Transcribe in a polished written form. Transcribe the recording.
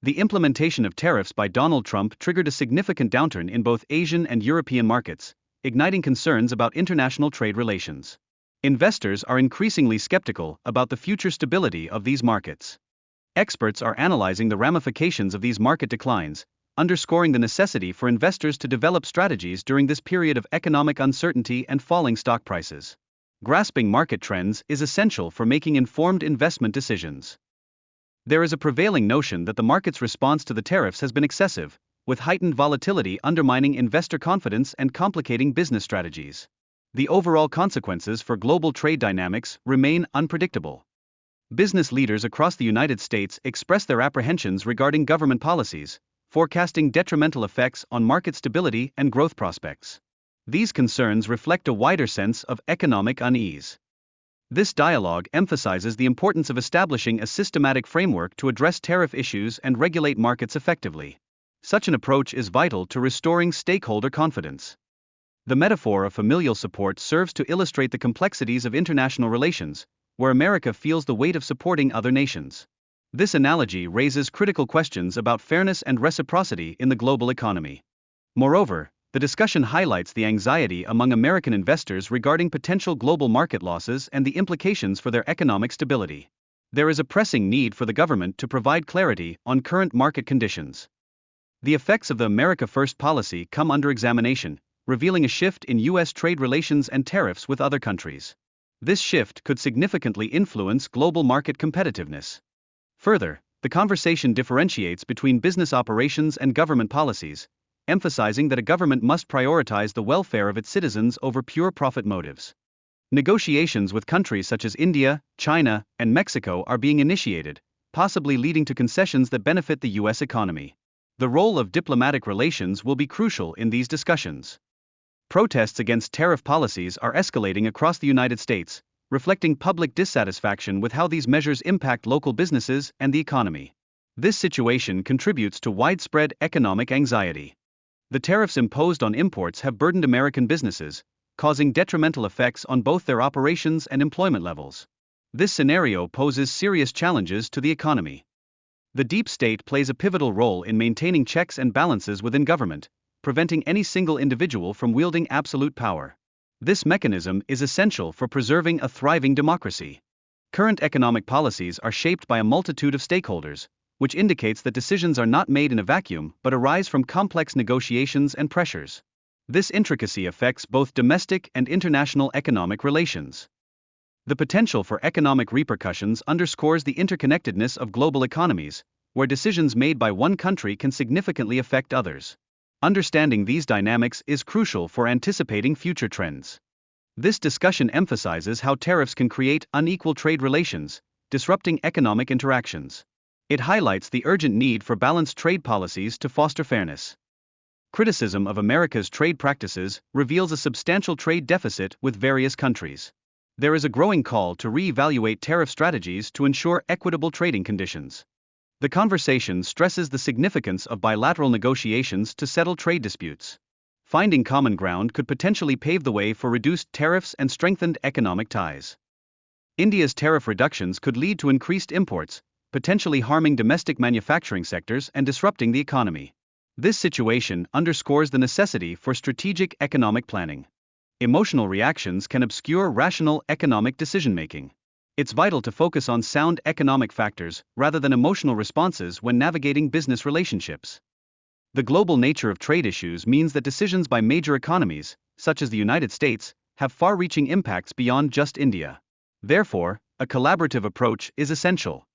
The implementation of tariffs by Donald Trump triggered a significant downturn in both Asian and European markets, igniting concerns about international trade relations. Investors are increasingly skeptical about the future stability of these markets. Experts are analyzing the ramifications of these market declines, underscoring the necessity for investors to develop strategies during this period of economic uncertainty and falling stock prices. Grasping market trends is essential for making informed investment decisions. There is a prevailing notion that the market's response to the tariffs has been excessive, with heightened volatility undermining investor confidence and complicating business strategies. The overall consequences for global trade dynamics remain unpredictable. Business leaders across the United States express their apprehensions regarding government policies, forecasting detrimental effects on market stability and growth prospects. These concerns reflect a wider sense of economic unease. This dialogue emphasizes the importance of establishing a systematic framework to address tariff issues and regulate markets effectively. Such an approach is vital to restoring stakeholder confidence. The metaphor of familial support serves to illustrate the complexities of international relations, where America feels the weight of supporting other nations. This analogy raises critical questions about fairness and reciprocity in the global economy. Moreover, the discussion highlights the anxiety among American investors regarding potential global market losses and the implications for their economic stability. There is a pressing need for the government to provide clarity on current market conditions. The effects of the America First policy come under examination, revealing a shift in U.S. trade relations and tariffs with other countries. This shift could significantly influence global market competitiveness. Further, the conversation differentiates between business operations and government policies, emphasizing that a government must prioritize the welfare of its citizens over pure profit motives. Negotiations with countries such as India, China, and Mexico are being initiated, possibly leading to concessions that benefit the U.S. economy. The role of diplomatic relations will be crucial in these discussions. Protests against tariff policies are escalating across the United States, reflecting public dissatisfaction with how these measures impact local businesses and the economy. This situation contributes to widespread economic anxiety. The tariffs imposed on imports have burdened American businesses, causing detrimental effects on both their operations and employment levels. This scenario poses serious challenges to the economy. The deep state plays a pivotal role in maintaining checks and balances within government, preventing any single individual from wielding absolute power. This mechanism is essential for preserving a thriving democracy. Current economic policies are shaped by a multitude of stakeholders, which indicates that decisions are not made in a vacuum but arise from complex negotiations and pressures. This intricacy affects both domestic and international economic relations. The potential for economic repercussions underscores the interconnectedness of global economies, where decisions made by one country can significantly affect others. Understanding these dynamics is crucial for anticipating future trends. This discussion emphasizes how tariffs can create unequal trade relations, disrupting economic interactions. It highlights the urgent need for balanced trade policies to foster fairness. Criticism of America's trade practices reveals a substantial trade deficit with various countries. There is a growing call to re-evaluate tariff strategies to ensure equitable trading conditions. The conversation stresses the significance of bilateral negotiations to settle trade disputes. Finding common ground could potentially pave the way for reduced tariffs and strengthened economic ties. India's tariff reductions could lead to increased imports, potentially harming domestic manufacturing sectors and disrupting the economy. This situation underscores the necessity for strategic economic planning. Emotional reactions can obscure rational economic decision-making. It's vital to focus on sound economic factors rather than emotional responses when navigating business relationships. The global nature of trade issues means that decisions by major economies, such as the United States, have far-reaching impacts beyond just India. Therefore, a collaborative approach is essential.